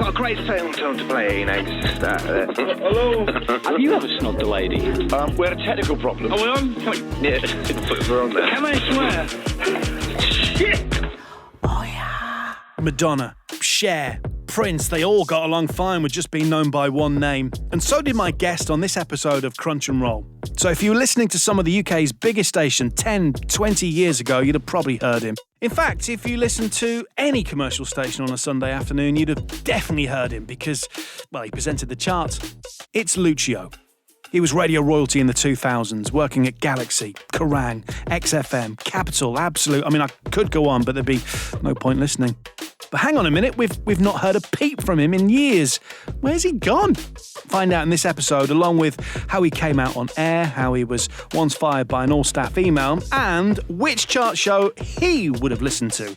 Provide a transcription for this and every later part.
got a great tone to play, you know. Just, Hello? Have you ever snogged a lady? We had a technical problem. Are we on? Yeah, we're on there. Can I swear? Shit! Madonna, Cher, Prince, they all got along fine with just being known by one name. And so did my guest on this episode of Crunch and Roll. So if you were listening to some of the UK's biggest station 10, 20 years ago, you'd have probably heard him. In fact, if you listened to any commercial station on a Sunday afternoon, you'd have definitely heard him because, well, he presented the charts. It's Lucio. He was radio royalty in the 2000s, working at Galaxy, Kerrang, XFM, Capital, Absolute. I mean, I could go on, but there'd be no point listening. But hang on a minute, we've not heard a peep from him in years. Where's he gone? Find out in this episode, along with how he came out on air, how he was once fired by an all-staff email, and which chart show he would have listened to.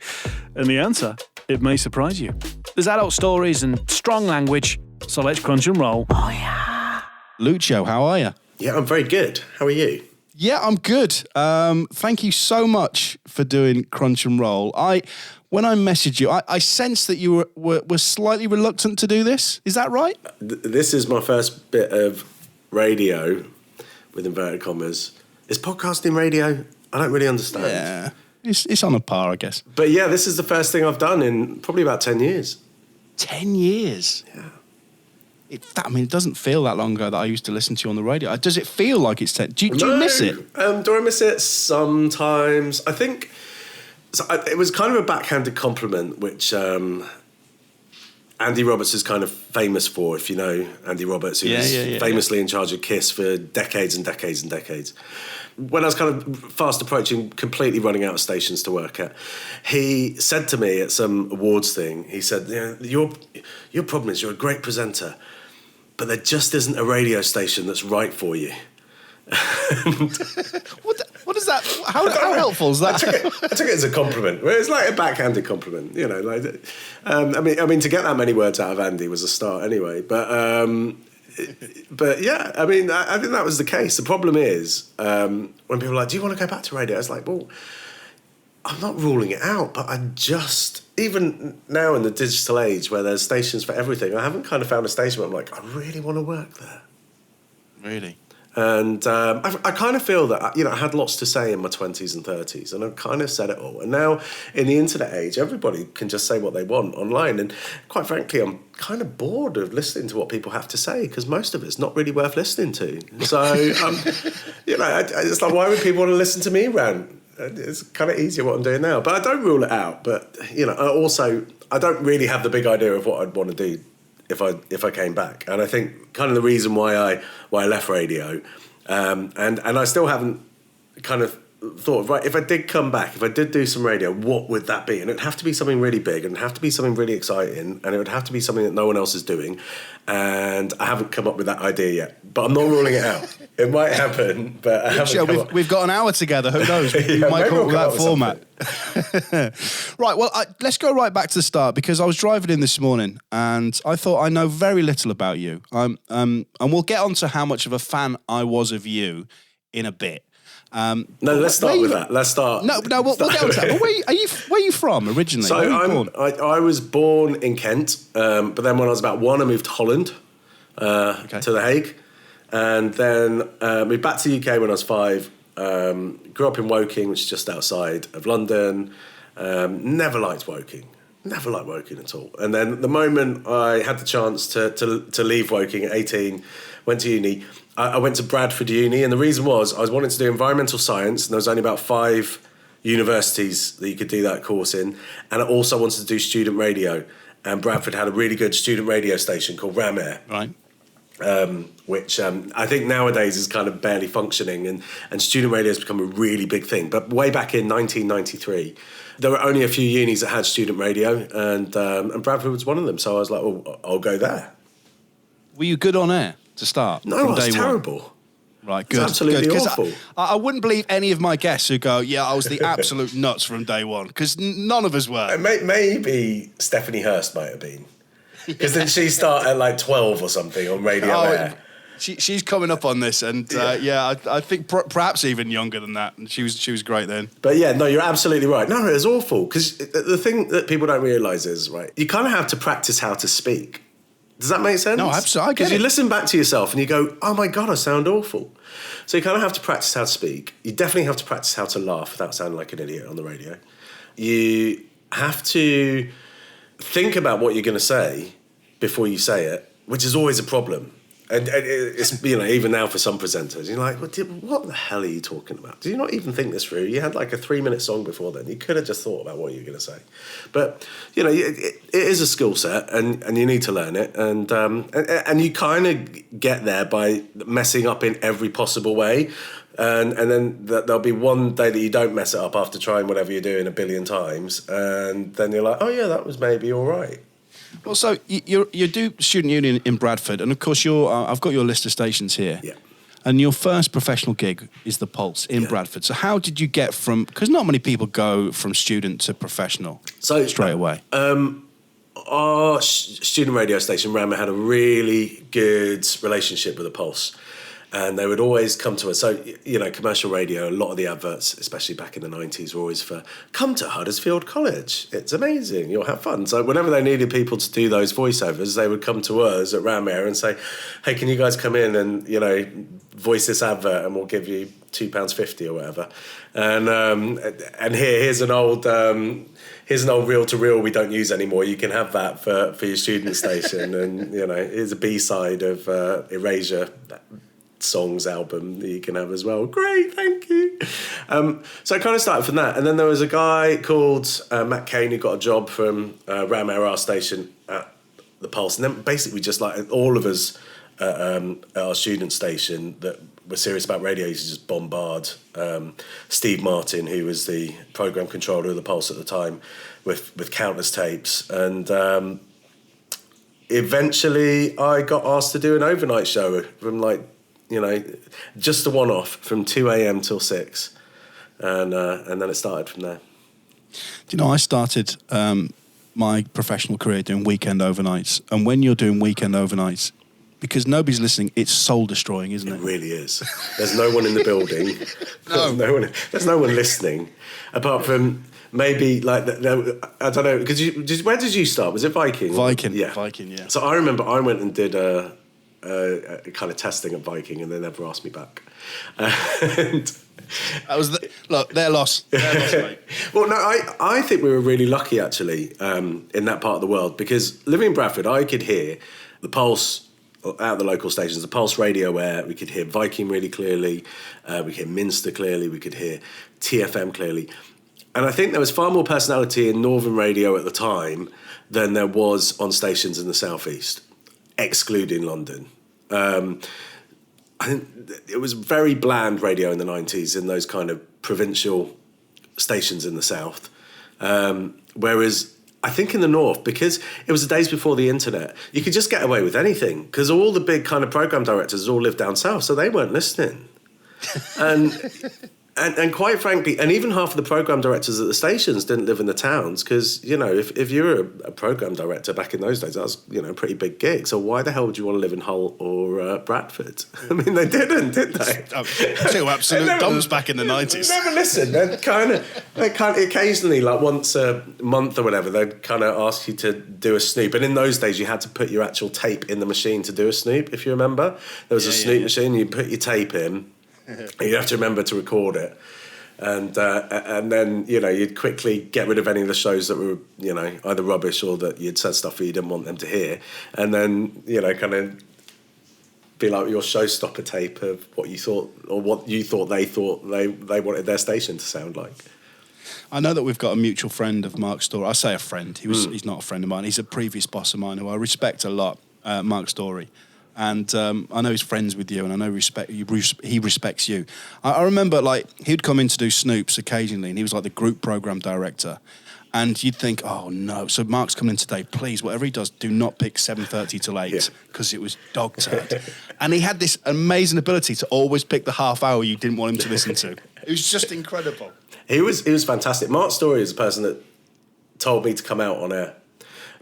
And the answer, it may surprise you. There's adult stories and strong language, so let's crunch and roll. Oh yeah. Lucio, how are you? Yeah, I'm very good. How are you? Yeah, I'm good. Thank you so much for doing Crunch and Roll. When I messaged you, I sensed that you were slightly reluctant to do this. Is that right? This is my first bit of radio, with inverted commas. Is podcasting radio? I don't really understand. Yeah, it's on a par, I guess. But yeah, this is the first thing I've done in probably about 10 years. 10 years? Yeah. It doesn't feel that long ago that I used to listen to you on the radio. Does it feel like it's 10? Do you miss it? Do I miss it? Sometimes. I think... it was kind of a backhanded compliment, which Andy Roberts is kind of famous for, if you know Andy Roberts, who was famously in charge of KISS for decades and decades and decades. When I was kind of fast approaching completely running out of stations to work at, he said to me at some awards thing, he said, your problem is you're a great presenter, but there just isn't a radio station that's right for you. What is that? How helpful is that? I took it as a compliment. Well, it's like a backhanded compliment, you know. Like, I mean, to get that many words out of Andy was a start, anyway. But yeah, I mean, I think that was the case. The problem is when people are like, "Do you want to go back to radio?" It's like, well, I'm not ruling it out, but I just, even now in the digital age where there's stations for everything, I haven't kind of found a station where I'm like, I really want to work there. Really? And I kind of feel that, I had lots to say in my 20s and 30s, and I've kind of said it all. And now, in the internet age, everybody can just say what they want online. And quite frankly, I'm kind of bored of listening to what people have to say, because most of it's not really worth listening to. So, it's like, why would people want to listen to me rant? It's kind of easier what I'm doing now. But I don't rule it out. But, I don't really have the big idea of what I'd want to do if I came back. And I think kind of the reason why I left radio, and I still haven't kind of thought of, right, if I did come back, if I did do some radio, what would that be? And it'd have to be something really big, and it'd have to be something really exciting, and it would have to be something that no one else is doing. And I haven't come up with that idea yet, but I'm not ruling it out. It might happen, but I haven't we've got an hour together. Who knows? We might come up with that format. Right, well, let's go right back to the start, because I was driving in this morning and I thought I know very little about you. And we'll get on to how much of a fan I was of you in a bit. Let's start with that. Let's start. No, we'll get on to that. But where are you from originally? So I was born in Kent, but then when I was about 1, I moved to Holland, to The Hague, and then moved back to the UK when I was 5. Grew up in Woking, which is just outside of London. Never liked Woking. Never liked Woking at all. And then the moment I had the chance to leave Woking at 18, went to uni. I went to Bradford Uni, and the reason was I was wanting to do environmental science, and there was only about 5 universities that you could do that course in, and I also wanted to do student radio, and Bradford had a really good student radio station called Ram Air. Right. Which I think nowadays is kind of barely functioning, and student radio has become a really big thing. But way back in 1993, there were only a few unis that had student radio, and Bradford was one of them. So I was like, well, I'll go there. Were you good on air to start? No, I was terrible. Right, good. It's absolutely good, awful. I wouldn't believe any of my guests who go, yeah, I was the absolute nuts from day one, because none of us were. Maybe Stephanie Hurst might have been. Because didn't she start at like 12 or something on Radio Air? She's coming up on this, and I think perhaps even younger than that. And she was great then. But yeah, no, you're absolutely right. No, it was awful because the thing that people don't realise is, right, you kind of have to practice how to speak. Does that make sense? No, absolutely. Because you listen back to yourself and you go, oh my God, I sound awful. So you kind of have to practice how to speak. You definitely have to practice how to laugh without sounding like an idiot on the radio. You have to think about what you're going to say before you say it, which is always a problem. And it's, even now for some presenters, you're like, what the hell are you talking about? Do you not even think this through? You had like a 3-minute song before then. You could have just thought about what you were going to say. But, it is a skill set and you need to learn it. And you kind of get there by messing up in every possible way. And then there'll be one day that you don't mess it up after trying whatever you're doing 1 billion times. And then you're like, oh yeah, that was maybe all right. Well, so you do student union in Bradford, and of course I've got your list of stations here. Yeah. And your first professional gig is the Pulse in Bradford. So how did you get from? Because not many people go from student to professional straight away. Our student radio station, Rammer, had a really good relationship with the Pulse. And they would always come to us. So, commercial radio, a lot of the adverts, especially back in the 90s, were always for, come to Huddersfield College. It's amazing. You'll have fun. So whenever they needed people to do those voiceovers, they would come to us at Ram Air and say, hey, can you guys come in and, voice this advert and we'll give you £2.50 or whatever. And here's an old reel-to-reel we don't use anymore. You can have that for your student station. And, here's a B-side of Erasure songs album that you can have as well. Great, thank you. So I kind of started from that. And then there was a guy called Matt Kane who got a job from Ram Air, our station at the Pulse. And then basically just like all of us at our student station that were serious about radio used to just bombard Steve Martin, who was the programme controller of the Pulse at the time, with countless tapes. And eventually I got asked to do an overnight show from just a one-off from 2 a.m. till 6. And then it started from there. Do you know, I started my professional career doing weekend overnights. And when you're doing weekend overnights, because nobody's listening, it's soul-destroying, isn't it? It really is. There's no one in the building. No. There's no one listening, apart from maybe, I don't know, because where did you start? Was it Viking? Viking, yeah. So I remember I went and did a kind of testing at Viking, and they never asked me back. And that was their loss. Their loss, mate. Well, no, I think we were really lucky actually in that part of the world, because living in Bradford, I could hear the Pulse out of the local stations, the Pulse Radio Air. We could hear Viking really clearly. We could hear Minster clearly. We could hear TFM clearly. And I think there was far more personality in Northern radio at the time than there was on stations in the southeast, excluding London. I think it was very bland radio in the 90s in those kind of provincial stations in the south. Whereas I think in the north, because it was the days before the internet, you could just get away with anything, because all the big kind of programme directors all lived down south, so they weren't listening. And quite frankly, and even half of the programme directors at the stations didn't live in the towns, because, if you were a programme director back in those days, that was, a pretty big gig. So why the hell would you want to live in Hull or Bradford? I mean, they didn't, did they? Two absolute dumps back in the 90s. They never listened. They'd kind of occasionally, like once a month or whatever, they'd kind of ask you to do a snoop. And in those days, you had to put your actual tape in the machine to do a snoop, if you remember. There was a snoop machine, you put your tape in, and you have to remember to record it, and then you'd quickly get rid of any of the shows that were either rubbish or that you'd said stuff that you didn't want them to hear, and then kind of be like your showstopper tape of what you thought or what you thought they wanted their station to sound like. I know that we've got a mutual friend of Mark Story. I say a friend. He's not a friend of mine. He's a previous boss of mine who I respect a lot, Mark Story. And I know he's friends with you, and I know he respects you. I remember, he'd come in to do Snoops occasionally, and he was like the group programme director. And you'd think, oh, no, so Mark's coming in today. Please, whatever he does, do not pick 7:30 till 8, because it was dog turd. And he had this amazing ability to always pick the half hour you didn't want him to listen to. It was just incredible. He was fantastic. Mark Story is the person that told me to come out on air.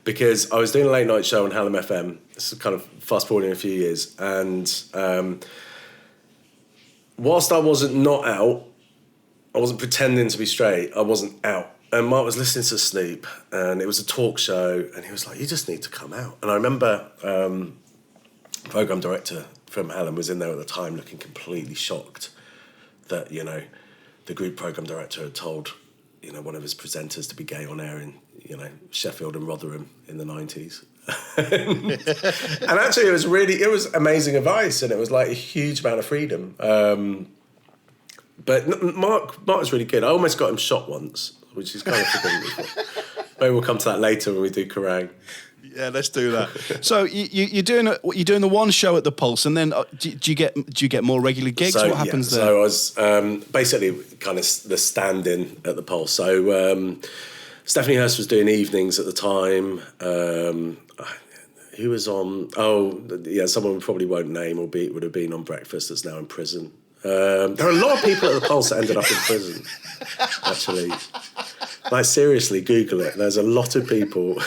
because I was doing a late night show on Hallam FM. This is kind of fast forwarding a few years, and whilst I wasn't not out, I wasn't pretending to be straight. I wasn't out. And Mark was listening to Snoop, and it was a talk show, and he was like, "You just need to come out." And I remember program director from Hallam was in there at the time, looking completely shocked that the group program director had told one of his presenters to be gay on air in Sheffield and Rotherham in the 90s. And actually, it was amazing advice, and it was like a huge amount of freedom. But Mark was really good. I almost got him shot once, which is kind of forgiven me for. Maybe we'll come to that later when we do Kerrang. Yeah, let's do that. So you're doing the one show at the Pulse, and then do you get more regular gigs? So, what happens there? So I was basically kind of the stand-in at the Pulse. So Stephanie Hurst was doing evenings at the time. Who was on? Oh, yeah, someone we probably won't name or would have been on Breakfast that's now in prison. There are a lot of people at the Pulse that ended up in prison, actually. Like, seriously, Google it. There's a lot of people.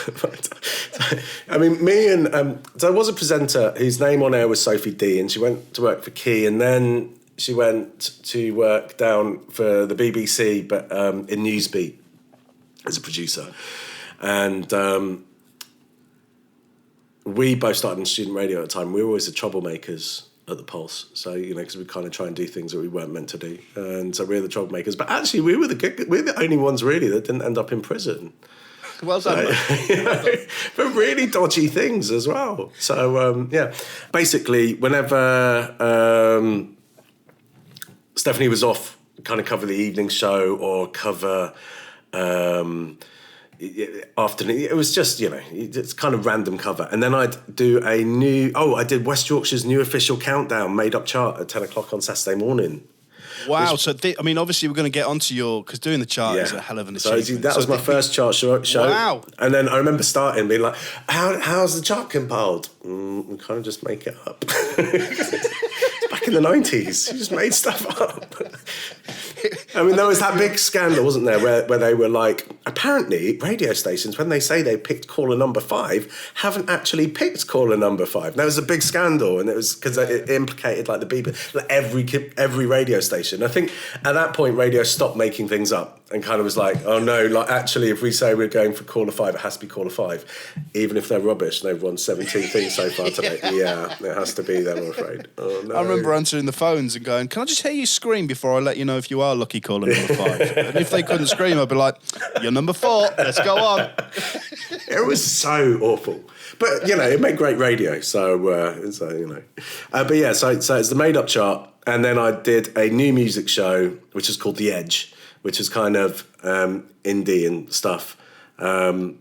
I mean, there was a presenter whose name on air was Sophie D, and she went to work for Key, and then she went to work down for the BBC, but in Newsbeat as a producer. And we both started in student radio at the time. We were always the troublemakers at the Pulse, so because we kind of try and do things that we weren't meant to do, and so we're the troublemakers. But actually, we're the only ones really that didn't end up in prison. Well done. For really dodgy things as well. So basically, whenever Stephanie was off, kind of cover the evening show or cover afternoon, it was just it's kind of random cover, and then I'd do I did West Yorkshire's new official countdown made up chart at 10 o'clock on Saturday morning. Wow! So obviously we're going to get onto because doing the chart is a hell of an achievement. So that was my first chart show. Wow! And then I remember starting being like, "How's the chart compiled?" We kind of just make it up. Back in the 90s, you just made stuff up. I mean, there was that big scandal, wasn't there, where they were like, apparently radio stations, when they say they picked caller number 5, haven't actually picked caller number 5. There was a big scandal, and it was because it implicated like the BBC, like every radio station. I think at that point, radio stopped making things up and kind of was like, oh no, like actually, if we say we're going for caller 5, it has to be caller 5, even if they're rubbish. And they've won 17 things so far today. Yeah, it has to be them, I'm afraid. Oh no. I remember answering the phones and going, "Can I just hear you scream before I let you know if you are lucky caller number 5?" And if they couldn't scream, I'd be like, "You're number 4. Let's go on." It was so awful, but it made great radio. So but yeah, so it's the made up chart, and then I did a new music show which is called The Edge, which is kind of indie and stuff on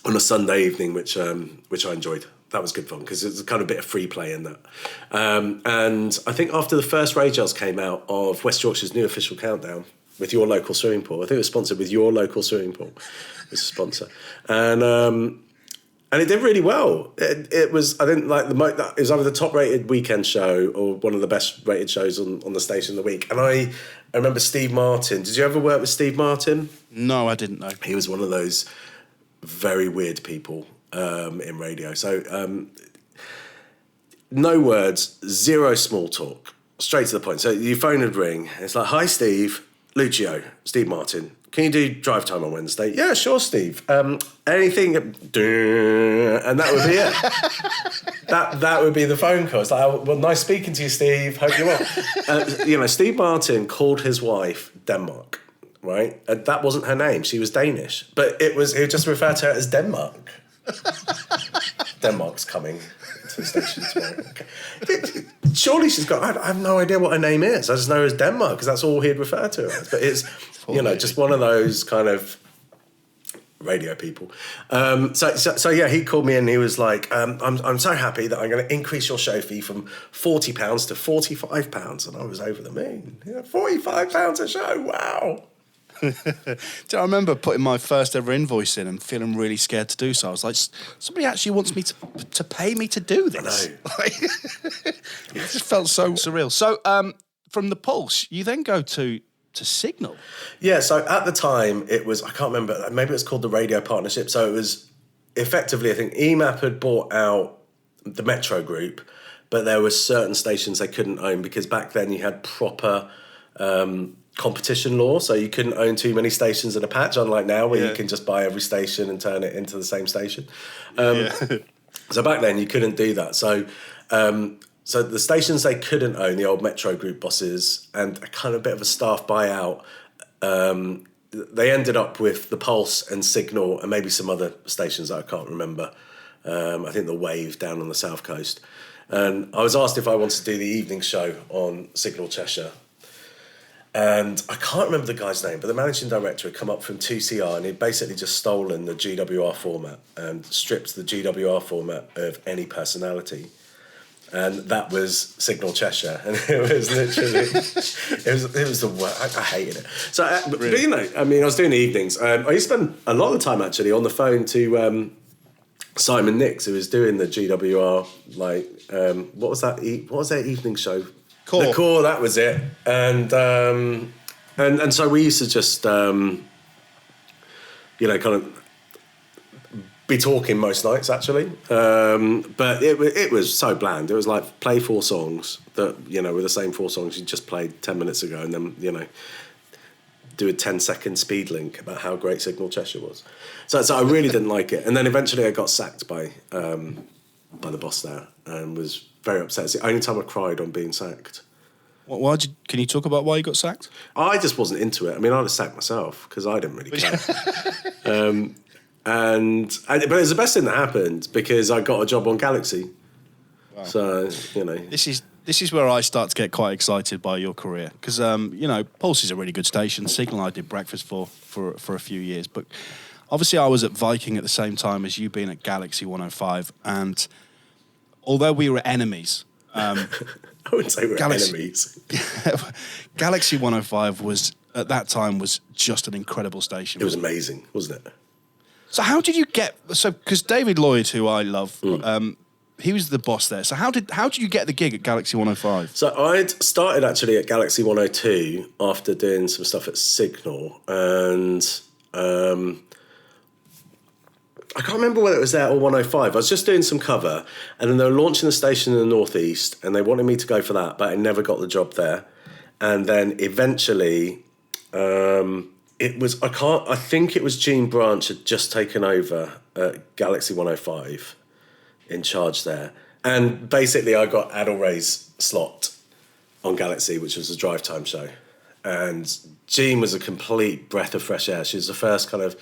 a Sunday evening, which I enjoyed. That was good fun because it's kind of a bit of free play in that. And I think after the first Ragels came out of West Yorkshire's new official countdown with Your Local Swimming Pool, I think it was sponsored with Your Local Swimming Pool was a sponsor, and it did really well. It was, I think, like it was either the top rated weekend show or one of the best rated shows on the station of the week. And I remember Steve Martin. Did you ever work with Steve Martin? No, I didn't know. He was one of those very weird people in radio. So no words, zero small talk, straight to the point. So your phone would ring. It's like, "Hi, Steve, Lucio, Steve Martin. Can you do drive time on Wednesday?" "Yeah, sure, Steve. Anything?" And that would be it. that would be the phone call. It's like, "Oh, well, nice speaking to you, Steve. Hope you're well." Steve Martin called his wife Denmark, right? That wasn't her name. She was Danish, but he would just refer to her as Denmark. Denmark's coming to the station tomorrow. Surely she's got. I have no idea what her name is. I just know her as Denmark because that's all he'd refer to her as. But it's just one of those kind of radio people. So yeah, he called me and he was like, "I'm so happy that I'm going to increase your show fee from £40 to £45," and I was over the moon. £45 a show, wow. I remember putting my first ever invoice in and feeling really scared to do so. I was like, somebody actually wants me to pay me to do this. I know. It just felt so surreal. So from the Pulse, you then go to Signal. Yeah, so at the time it was, I can't remember, maybe it was called the Radio Partnership. So it was effectively, I think EMAP had bought out the Metro Group, but there were certain stations they couldn't own because back then you had proper competition law, so you couldn't own too many stations in a patch, unlike now where you can just buy every station and turn it into the same station. So back then you couldn't do that. So the stations they couldn't own, the old Metro Group bosses, and a kind of bit of a staff buyout, they ended up with the Pulse and Signal and maybe some other stations that I can't remember. I think the Wave down on the south coast. And I was asked if I wanted to do the evening show on Signal Cheshire. And I can't remember the guy's name, but the managing director had come up from 2CR and he'd basically just stolen the GWR format and stripped the GWR format of any personality. And that was Signal Cheshire. And it was literally, it was the worst. I hated it. So, but you know, I mean, I was doing the evenings. I used to spend a lot of time actually on the phone to Simon Nix, who was doing the GWR, what was that? What was their evening show? Core. The Core, that was it. And so we used to just, kind of be talking most nights, actually. But it was so bland. It was like play 4 songs that, were the same 4 songs you just played 10 minutes ago and then, do a 10-second speed link about how great Signal Cheshire was. So I really didn't like it. And then eventually I got sacked by the boss there and was very upset. It's the only time I cried on being sacked. Can you talk about why you got sacked? I just wasn't into it. I mean, I'd have sacked myself because I didn't really care. But it was the best thing that happened because I got a job on Galaxy. Wow. So, This is where I start to get quite excited by your career because, Pulse is a really good station. Signal I did breakfast for a few years. But obviously I was at Viking at the same time as you being at Galaxy 105. And although we were enemies... I wouldn't say we're enemies. Galaxy 105 was, at that time, was just an incredible station. It was amazing, wasn't it? So how did you get... So, because David Lloyd, who I love... he was the boss there. So how did you get the gig at Galaxy 105? So I'd started actually at Galaxy 102 after doing some stuff at Signal, and I can't remember whether it was there or 105. I was just doing some cover, and then they were launching the station in the Northeast, and they wanted me to go for that, but I never got the job there. And then eventually, I think it was Gene Branch had just taken over at Galaxy 105. In charge there, and basically I got Adel Ray's slot on Galaxy, which was a drive time show, and Jean was a complete breath of fresh air. She was the first kind of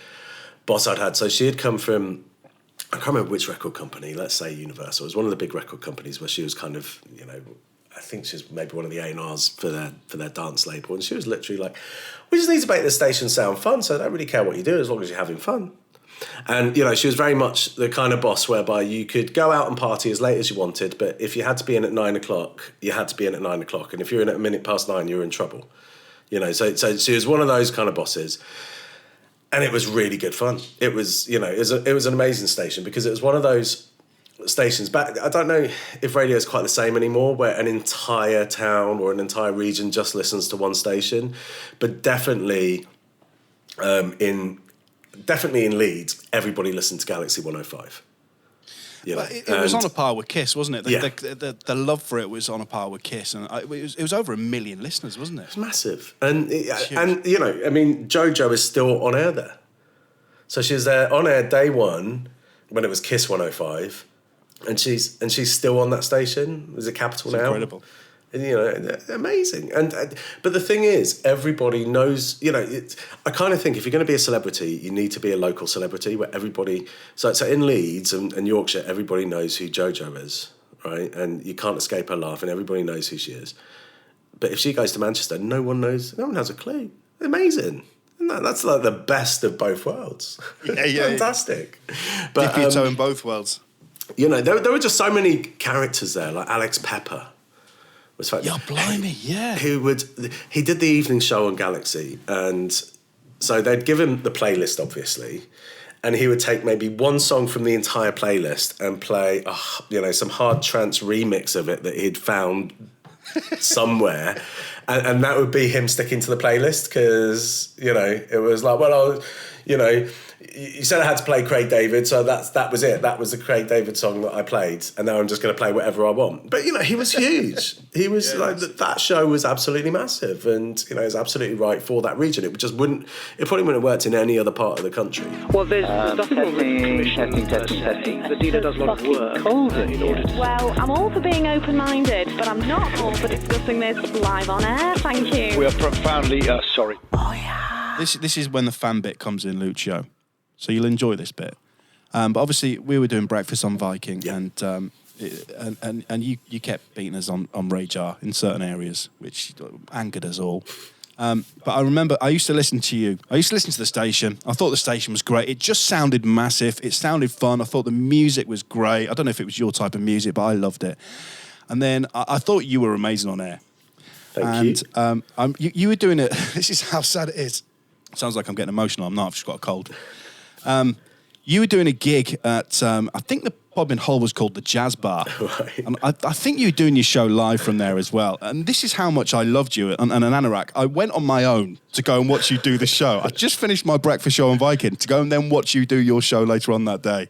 boss I'd had. So she had come from, I can't remember which record company, let's say Universal. It was one of the big record companies where she was kind of, I think she was maybe one of the A&Rs for their dance label, and she was literally like, we just need to make the station sound fun, so I don't really care what you do as long as you're having fun. And, she was very much the kind of boss whereby you could go out and party as late as you wanted, but if you had to be in at 9 o'clock, you had to be in at 9 o'clock. And if you're in at 9:05, you were in trouble. So she was one of those kind of bosses. And it was really good fun. It was, it was an amazing station because it was one of those stations back. I don't know if radio is quite the same anymore, where an entire town or an entire region just listens to one station. But definitely in Leeds, everybody listened to Galaxy 105. It was on a par with Kiss, wasn't it? The love for it was on a par with Kiss, and it was over 1 million listeners, wasn't it? It was massive, and JoJo is still on air there. So she was there on air day one when it was Kiss 105, and she's still on that station. Is it Capital now? Incredible. And, amazing. But the thing is, everybody knows, I kind of think if you're going to be a celebrity, you need to be a local celebrity where everybody... So in Leeds and Yorkshire, everybody knows who JoJo is, right? And you can't escape her laugh and everybody knows who she is. But if she goes to Manchester, no one has a clue. Amazing. And that's like the best of both worlds. Yeah. Fantastic. But, dip your toe in both worlds. There were just so many characters there, like Alex Pepper. Yeah, blimey, yeah. He did the evening show on Galaxy, and so they'd give him the playlist, obviously, and he would take maybe one song from the entire playlist and play, some hard trance remix of it that he'd found somewhere, and that would be him sticking to the playlist because, it was like, well, you know, you said I had to play Craig David, so that was it. That was the Craig David song that I played, and now I'm just going to play whatever I want. But, you know, he was huge. He was that show was absolutely massive, and, you know, it's absolutely right for that region. It probably wouldn't have worked in any other part of the country. Well, there's nothing wrong with commission per se. The dealer does a lot of work in order to... Well, I'm all for being open-minded, but I'm not all for discussing this live on air, thank you. We are profoundly sorry. This is when the fan bit comes in, Lucio. So you'll enjoy this bit. But obviously, we were doing breakfast on Viking, and you kept beating us on Radar in certain areas, which angered us all. But I remember I used to listen to you. I used to listen to the station. I thought the station was great. It just sounded massive. It sounded fun. I thought the music was great. I don't know if it was your type of music, but I loved it. And then I thought you were amazing on air. Thank you. You were doing it. This is how sad it is. Sounds like I'm getting emotional. I'm not. I've just got a cold. You were doing a gig at, I think the pub in Hull was called the Jazz Bar. Right. And I think you were doing your show live from there as well. And this is how much I loved you. And an anorak, I went on my own to go and watch you do the show. I just finished my breakfast show on Viking to go and then watch you do your show later on that day.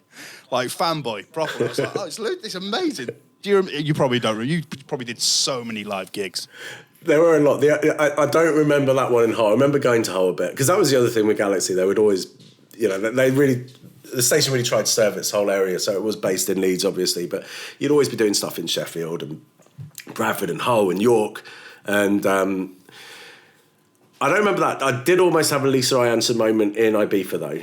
Like, fanboy, properly. I was like, oh, it's amazing. You probably don't. You probably did so many live gigs. There were a lot. I don't remember that one in Hull. I remember going to Hull a bit, because that was the other thing with Galaxy. They would always, you know, the station really tried to serve its whole area, so it was based in Leeds, obviously, but you'd always be doing stuff in Sheffield and Bradford and Hull and York, and I don't remember that. I did almost have a Lisa I Answered moment in Ibiza, though.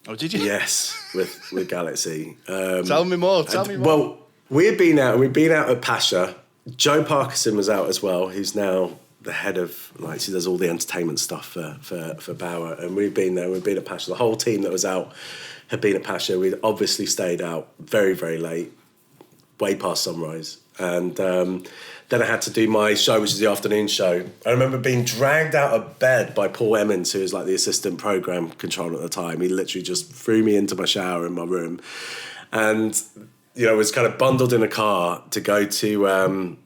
Oh, did you? Yes, with Galaxy. Tell me more. Well, we'd been out at Pasha. Joe Parkinson was out as well, who's now the head of, like, she does all the entertainment stuff for Bauer, and we'd been at Pasha. The whole team that was out had been at Pasha. We'd obviously stayed out very, very late, way past sunrise, and then I had to do my show, which is the afternoon show. I remember being dragged out of bed by Paul Emmons, who was like the assistant program controller at the time. He literally just threw me into my shower in my room, and, you know, was kind of bundled in a car to go to, I think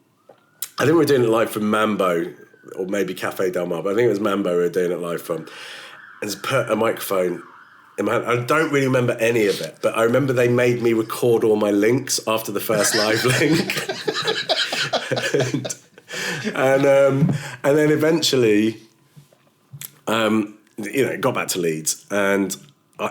we were doing it live from Mambo, or maybe Cafe Del Mar, but I think it was Mambo we were doing it live from. And just put a microphone in my hand. I don't really remember any of it, but I remember they made me record all my links after the first live link. and then eventually, you know, got back to Leeds, and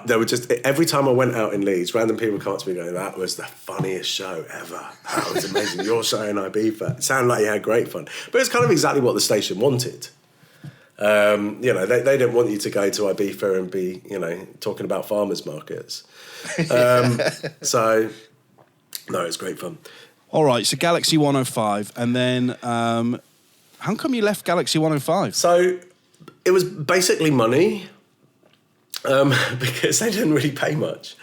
there were just, every time I went out in Leeds, random people come up to me going, that was the funniest show ever. That was amazing. Your show in Ibiza. It sounded like you had great fun. But it's kind of exactly what the station wanted. You know, they didn't want you to go to Ibiza and be, you know, talking about farmers markets. So, no, it's great fun. All right, so Galaxy 105, and then how come you left Galaxy 105? So, it was basically money. Because they didn't really pay much.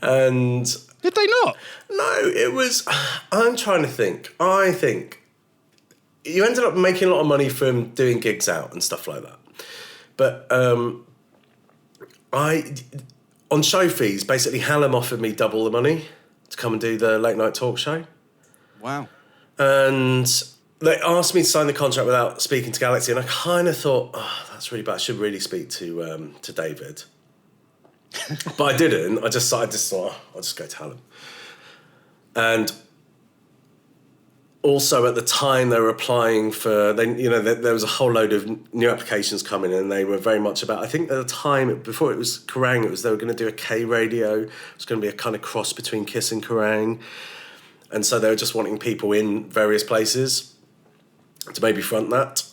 And did they not? No, it was, I'm trying to think. I think you ended up making a lot of money from doing gigs out and stuff like that. But on show fees, basically Hallam offered me double the money to come and do the late night talk show. Wow. And they asked me to sign the contract without speaking to Galaxy, and I kind of thought, oh, that's really bad. I should really speak to David. But I didn't. I just thought, I'll just go to Hallam. And also at the time they were applying for, there was a whole load of new applications coming in, and they were very much about, I think at the time, before it was Kerrang, they were going to do a K radio. It was going to be a kind of cross between Kiss and Kerrang. And so they were just wanting people in various places to maybe front that.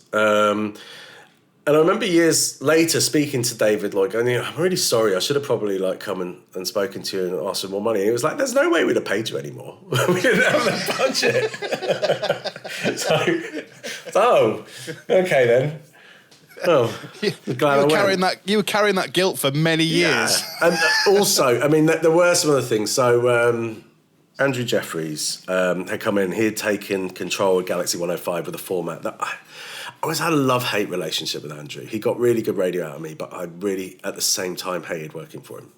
And I remember years later speaking to David, like, I'm really sorry, I should have probably like come and spoken to you and asked for more money. And he was like, there's no way we'd have paid you anymore. We didn't have the budget. so, okay then. Oh, you were carrying that guilt for many years. Yeah. And also, I mean, there were some other things. So Andrew Jeffries had come in. He had taken control of Galaxy 105 with a format that I always had a love-hate relationship with Andrew. He got really good radio out of me, but I really, at the same time, hated working for him.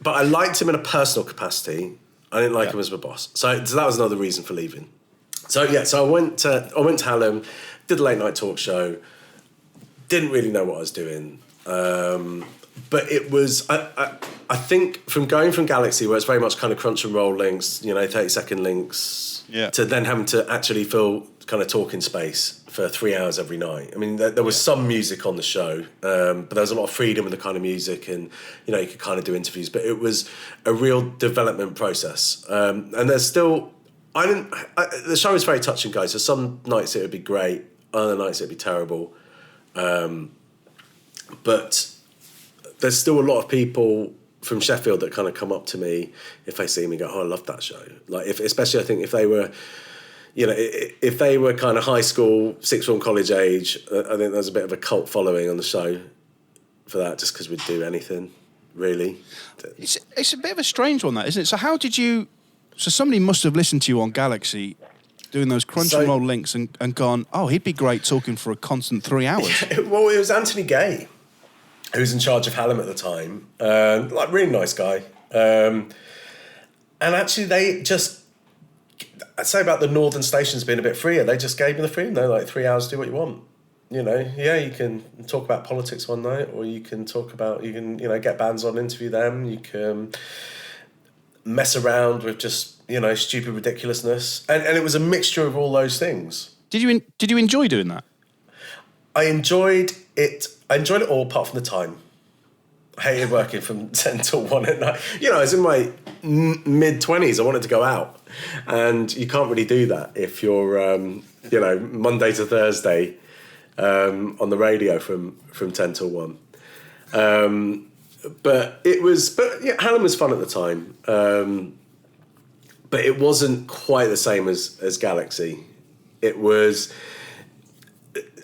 But I liked him in a personal capacity. I didn't like him as my boss. So that was another reason for leaving. So I went to Hallam, did a late-night talk show, didn't really know what I was doing. But it was, I think, from going from Galaxy, where it's very much kind of crunch and roll links, 30-second links, to then having to actually fill kind of talking space for 3 hours every night. I mean, there was some music on the show, but there was a lot of freedom in the kind of music, and you could kind of do interviews. But it was a real development process, and there's still. The show is very touch and go. So some nights it would be great, other nights it'd be terrible, but there's still a lot of people from Sheffield that kind of come up to me if they see me and go, "Oh, I love that show." Like, especially I think if they were, if they were kind of high school, sixth form, college age, I think there's a bit of a cult following on the show for that, just because we'd do anything, really. It's a bit of a strange one, that, isn't it? So how did you? So somebody must have listened to you on Galaxy, doing those crunch and roll links, and gone, "Oh, he'd be great talking for a constant 3 hours." Well, it was Anthony Gay, who was in charge of Hallam at the time, like really nice guy. And actually they just, I'd say about the northern stations being a bit freer, they just gave me the freedom. They're like, 3 hours, do what you want. You can talk about politics one night, or you can talk about, get bands on, interview them, you can mess around with just, stupid ridiculousness. And it was a mixture of all those things. Did you enjoy doing that? I enjoyed it all apart from the time. I hated working from 10 till 1 at night. I was in my mid-20s. I wanted to go out. And you can't really do that if you're, Monday to Thursday on the radio from 10 till 1. But Hallam was fun at the time. But it wasn't quite the same as Galaxy. It was...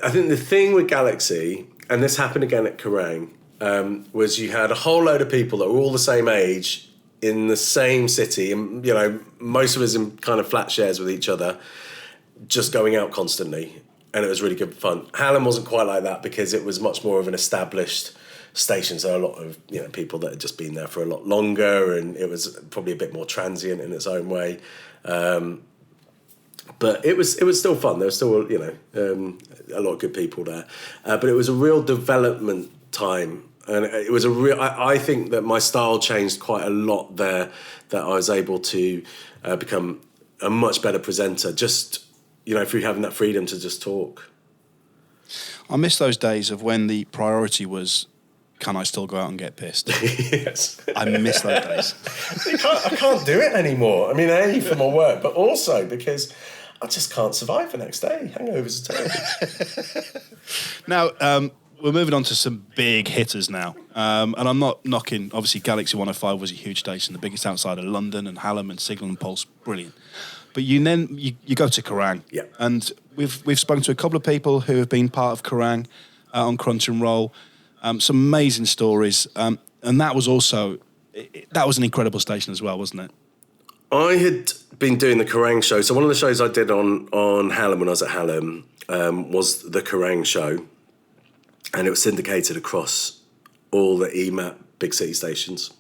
I think the thing with Galaxy, and this happened again at Kerrang, was you had a whole load of people that were all the same age in the same city, and most of us in kind of flat shares with each other, just going out constantly, and it was really good fun. Hallam wasn't quite like that because it was much more of an established station, so a lot of people that had just been there for a lot longer, and it was probably a bit more transient in its own way. But it was still fun. There was still a lot of good people there, but it was a real development time, and it was a real. I think that my style changed quite a lot there. That I was able to become a much better presenter, just through having that freedom to just talk. I miss those days of when the priority was, can I still go out and get pissed? Yes. I miss those days. I can't do it anymore. I mean, A, for my work, but also because I just can't survive the next day. Hangovers are terrible. Now, we're moving on to some big hitters now. And I'm not knocking, obviously Galaxy 105 was a huge station, the biggest outside of London, and Hallam and Signal and Pulse, brilliant. But you go to Kerrang. Yeah. And we've spoken to a couple of people who have been part of Kerrang on Crunch and Roll. Some amazing stories. And that was also, that was an incredible station as well, wasn't it? I had been doing the Kerrang show. So one of the shows I did on Hallam when I was at Hallam was the Kerrang show. And it was syndicated across all the EMAP big city stations.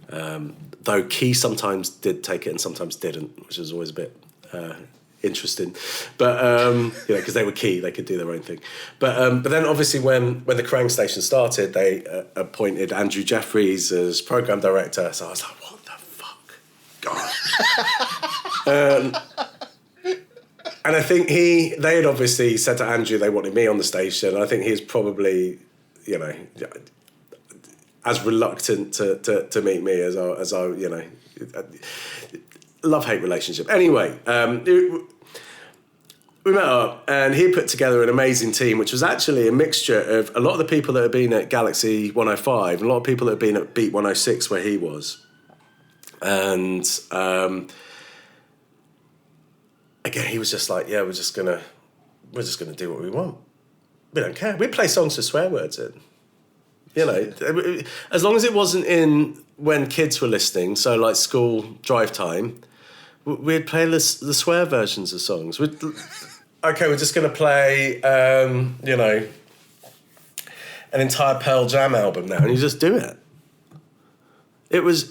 Though Key sometimes did take it and sometimes didn't, which was always a bit interesting. But, because they were Key, they could do their own thing. But then obviously when the Kerrang station started, they appointed Andrew Jeffries as programme director. So I was like, what the fuck? God. And I think they had obviously said to Andrew they wanted me on the station. I think he was probably, as reluctant to meet me as I love-hate relationship. Anyway, we met up and he put together an amazing team, which was actually a mixture of a lot of the people that had been at Galaxy 105 and a lot of people that had been at Beat 106 where he was. And again, he was just like, yeah, we're just gonna do what we want. We don't care. We'd play songs with swear words in. As long as it wasn't in when kids were listening, so like school drive time, we'd play the swear versions of songs. We're just going to play, an entire Pearl Jam album now, and you just do it. It was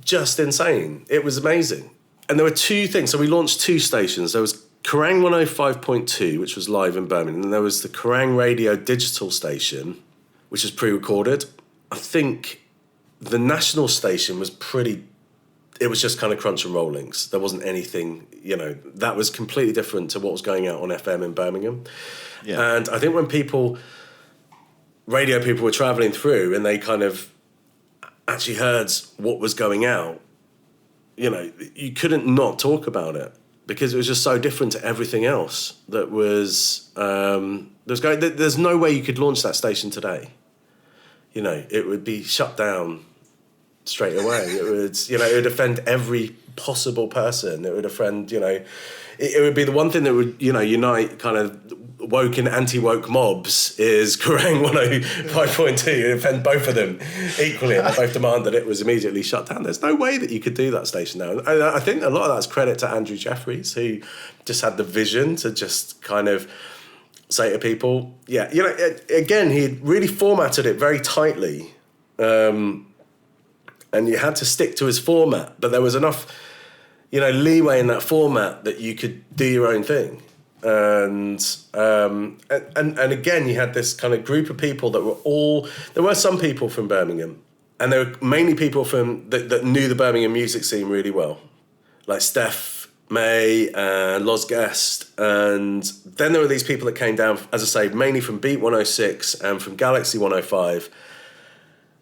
just insane. It was amazing. And there were two things. So we launched two stations. There was Kerrang 105.2, which was live in Birmingham, and there was the Kerrang Radio digital station, which is pre-recorded. I think the national station was it was just kind of crunch and roll links. There wasn't anything, that was completely different to what was going out on FM in Birmingham. Yeah. And I think when radio people were travelling through and they kind of actually heard what was going out, you couldn't not talk about it because it was just so different to everything else that was going. There's no way you could launch that station today. It would be shut down straight away. It would offend every possible person. It would offend, it would be the one thing that would, unite kind of woke and anti-woke mobs is Kerrang 105.2. It would offend both of them equally, and they both demand that it was immediately shut down. There's no way that you could do that station now. And I think a lot of that's credit to Andrew Jeffries, who just had the vision to just kind of say to people, again, he really formatted it very tightly. And you had to stick to his format, but there was enough, leeway in that format that you could do your own thing. And again, you had this kind of group of people that were there were some people from Birmingham, and there were mainly people from that knew the Birmingham music scene really well, like Steph May and Loz Guest. And then there were these people that came down, as I say, mainly from Beat 106 and from Galaxy 105.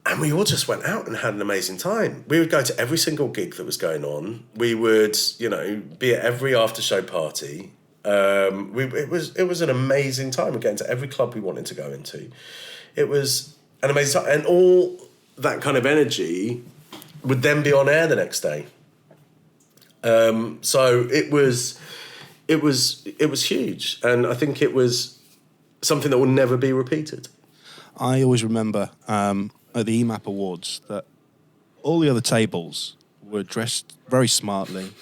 And we all just went out and had an amazing time. We would go to every single gig that was going on. We would, be at every after-show party. It was an amazing time. We're getting to every club we wanted to go into. It was an amazing time. And all that kind of energy would then be on air the next day. So it was huge. And I think it was something that will never be repeated. I always remember... at the EMAP Awards, that all the other tables were dressed very smartly,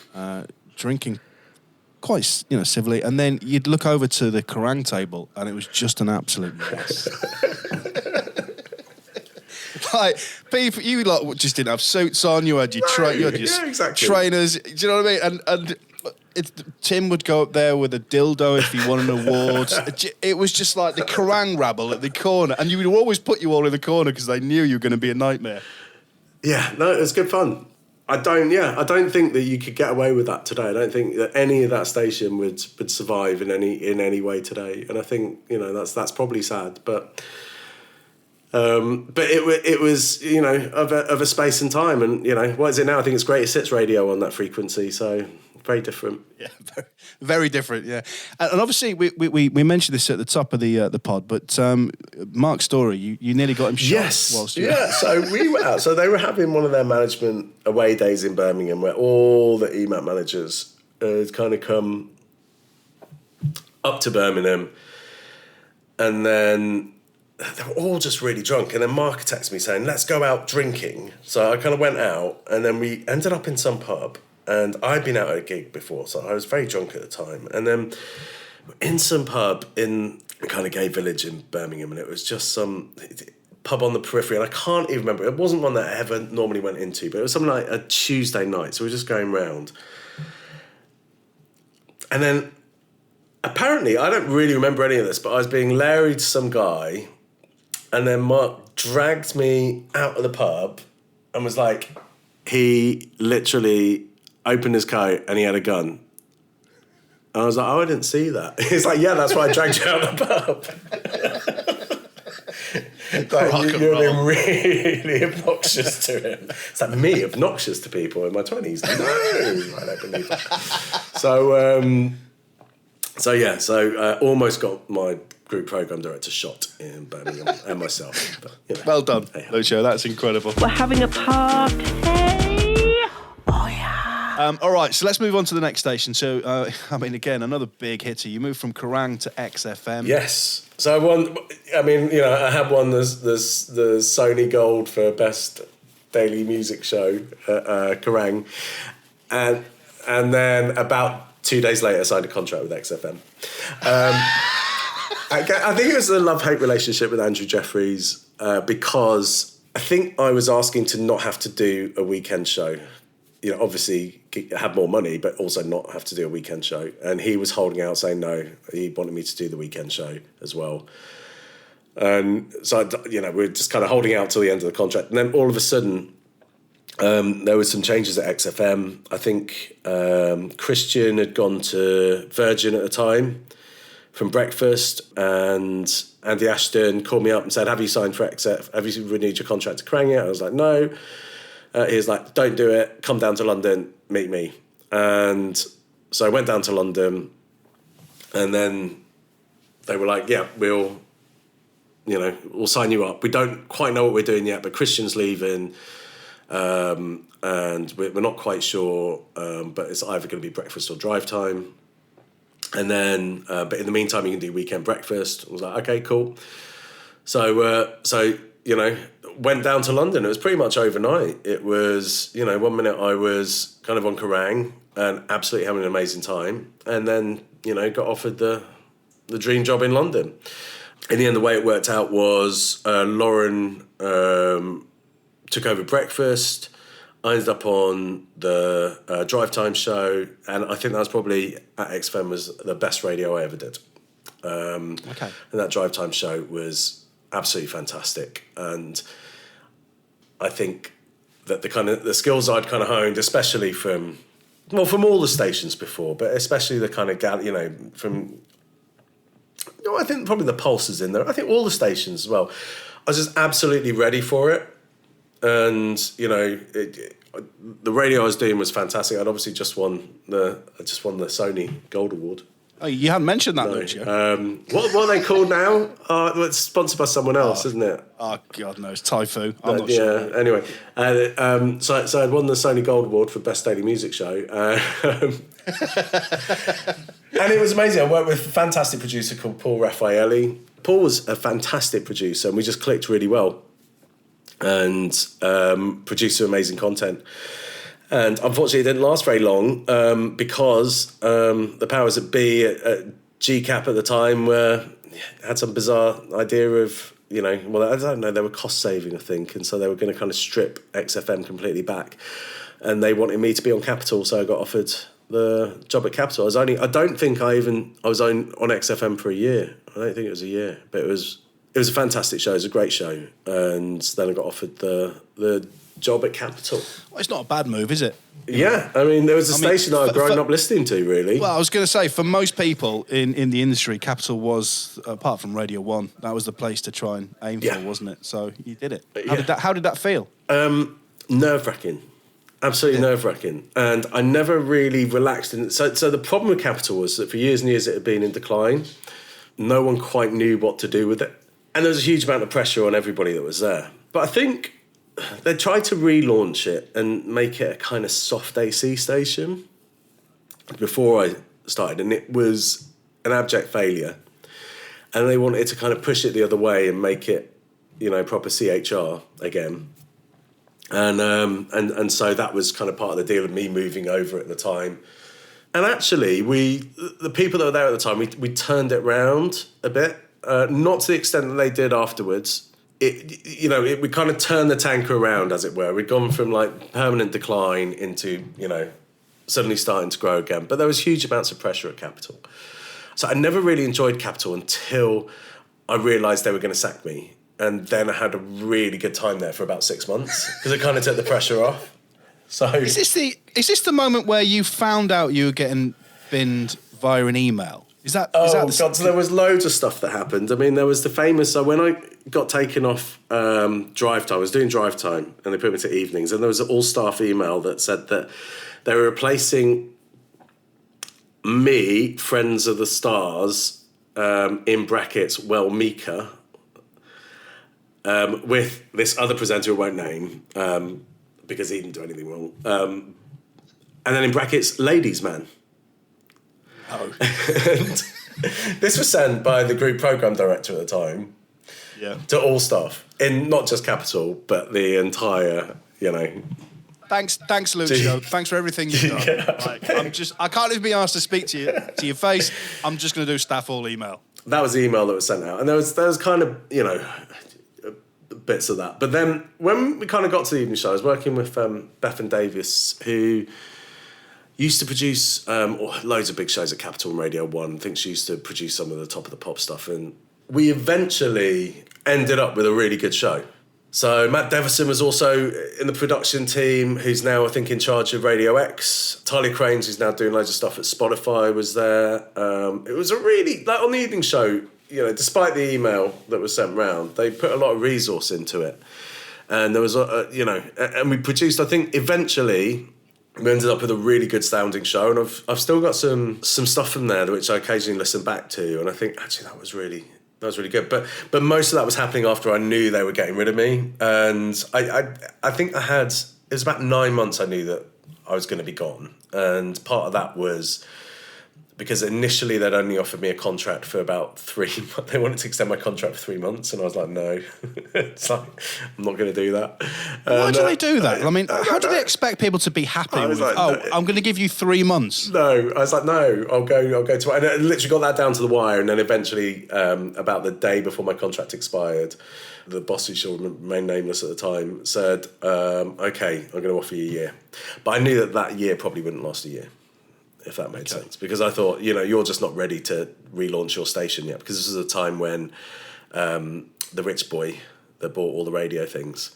drinking quite, civilly, and then you'd look over to the Kerrang table, and it was just an absolute mess. Like, people, you lot just didn't have suits on. You had your exactly. trainers. Do you know what I mean? And Tim would go up there with a dildo if he won an award. It was just like the Kerrang rabble at the corner, and you would always put you all in the corner because they knew you were going to be a nightmare. Yeah, no, it was good fun. I don't think that you could get away with that today. I don't think that any of that station would survive in any way today. And I think that's probably sad, but it was of a space and time, and what is it now? I think it's Greatest Hits radio on that frequency, so very different. Yeah, very, very different. Yeah, and obviously we mentioned this at the top of the pod, but Mark Story, you nearly got him shot. Yes, So we were out. So they were having one of their management away days in Birmingham, where all the EMAP managers had kind of come up to Birmingham, and then they were all just really drunk. And then Mark texted me saying, "Let's go out drinking." So I kind of went out, and then we ended up in some pub. And I'd been out at a gig before, so I was very drunk at the time. And then in some pub in a kind of gay village in Birmingham, and it was just some pub on the periphery, and I can't even remember. It wasn't one that I ever normally went into, but it was something like a Tuesday night, so we were just going round. And then, apparently, I don't really remember any of this, but I was being larried to some guy, and then Mark dragged me out of the pub and was like, he literally opened his coat and he had a gun. And I was like, oh, I didn't see that. He's like, yeah, that's why I dragged you out of the pub. Like, you're being really obnoxious to him. It's like me, obnoxious to people in my 20s. No, I don't believe that. So almost got my group programme director shot in Birmingham and myself. But, well done, Lucio. That's incredible. We're having a party. All right, so let's move on to the next station. So, again, another big hitter. You moved from Kerrang to XFM. Yes. So I had won the Sony Gold for Best Daily Music Show at Kerrang. And then about 2 days later, I signed a contract with XFM. I think it was a love-hate relationship with Andrew Jeffries because I think I was asking to not have to do a weekend show. Obviously have more money, but also not have to do a weekend show. And he was holding out saying no, he wanted me to do the weekend show as well. And so, we're just kind of holding out till the end of the contract. And then all of a sudden, there were some changes at XFM. I think Christian had gone to Virgin at the time from Breakfast, and Andy Ashton called me up and said, have you signed for XF? Have you renewed your contract to Kerrang yet? I was like, no. He was like, don't do it. Come down to London, meet me. And so I went down to London, and then they were like, yeah, we'll sign you up. We don't quite know what we're doing yet, but Christian's leaving. And we're not quite sure, but it's either going to be breakfast or drive time. And then, but in the meantime, you can do weekend breakfast. I was like, okay, cool. So went down to London. It was pretty much overnight. It was, 1 minute I was kind of on Kerrang and absolutely having an amazing time. And then, got offered the dream job in London. In the end, the way it worked out was Lauren took over breakfast. I ended up on the drive time show, and I think that was probably at XFM was the best radio I ever did. And that drive time show was absolutely fantastic. And I think that the skills I'd kind of honed, especially from all the stations before, but especially the kind of I think probably the Pulse is in there. I think all the stations as well. I was just absolutely ready for it. And, the radio I was doing was fantastic. I'd obviously just won the Sony Gold Award. Oh, you haven't mentioned that, Lucio. What are they called now? It's sponsored by someone else, isn't it? Oh, God knows. Typhoon. I'm not sure. Yeah, anyway. So I'd won the Sony Gold Award for Best Daily Music Show. And it was amazing. I worked with a fantastic producer called Paul Raffaelli. Paul was a fantastic producer, and we just clicked really well. And produced some amazing content. And unfortunately, it didn't last very long because the powers that be at GCAP at the time had some bizarre idea of, I don't know, they were cost saving, I think. And so they were going to kind of strip XFM completely back. And they wanted me to be on Capital, so I got offered the job at Capital. I don't think I was on XFM for a year. I don't think it was a year, but it was a fantastic show. It was a great show. And then I got offered the job at Capital. Well, it's not a bad move, is it? Yeah. I mean, there was a station I've grown up listening to, really. Well, I was going to say, for most people in the industry, Capital was, apart from Radio 1, that was the place to try and aim for, wasn't it? So you did it. How did that feel? Nerve-wracking. Absolutely nerve-wracking. And I never really relaxed. So the problem with Capital was that for years and years it had been in decline. No one quite knew what to do with it. And there was a huge amount of pressure on everybody that was there. But I think they tried to relaunch it and make it a kind of soft AC station before I started. And it was an abject failure. And they wanted to kind of push it the other way and make it, proper CHR again. And so that was kind of part of the deal of me moving over at the time. And actually, the people that were there at the time, we turned it round a bit. Not to the extent that they did afterwards. We kind of turned the tanker around, as it were. We'd gone from like permanent decline into, suddenly starting to grow again. But there was huge amounts of pressure at Capital. So I never really enjoyed Capital until I realised they were going to sack me. And then I had a really good time there for about 6 months because it kind of took the pressure off. So is this the moment where you found out you were getting binned via an email? Is that God, so there was loads of stuff that happened. I mean, there was the famous... So when I got taken off drive time, I was doing drive time, and they put me to evenings, and there was an all-staff email that said that they were replacing me, Friends of the Stars, in brackets, Mika, with this other presenter who I won't name, because he didn't do anything wrong. And then in brackets, Ladies Man. Oh. And this was sent by the group programme director at the time to all staff, in not just Capital, but the entire, Thanks, Lucio. Thanks for everything you've done. I can't even be asked to speak to your face. I'm just going to do staff all email. That was the email that was sent out. And there was kind of, bits of that. But then when we kind of got to the evening show, I was working with Bethan Davis, who used to produce loads of big shows at Capital and Radio 1. I think she used to produce some of the Top of the Pop stuff. And we eventually ended up with a really good show. So Matt Devison was also in the production team, who's now, I think, in charge of Radio X. Tyler Cranes, who's now doing loads of stuff at Spotify, was there. It was a really, like on the evening show, you know, despite the email that was sent round, they put a lot of resource into it. And there was, you know, and we produced, I think, eventually, we ended up with a really good sounding show. And I've still got some stuff from there, which I occasionally listen back to. And I think, actually, that was really good. But most of that was happening after I knew they were getting rid of me. And I think it was about 9 months I knew that I was going to be gone. And part of that was because initially they'd only offered me a contract for about 3 months. They wanted to extend my contract for 3 months. And I was like, no, it's like, I'm not going to do that. Why do they do that? I mean, how do they expect people to be happy with, like, no, I'm going to give you 3 months? No, I was like, no, I'll go to... And I literally got that down to the wire. And then eventually, about the day before my contract expired, the boss, who shall remain nameless at the time, said, okay, I'm going to offer you a year. But I knew that year probably wouldn't last a year, if that made sense. Because I thought, you know, you're just not ready to relaunch your station yet. Because this was a time when the rich boy that bought all the radio things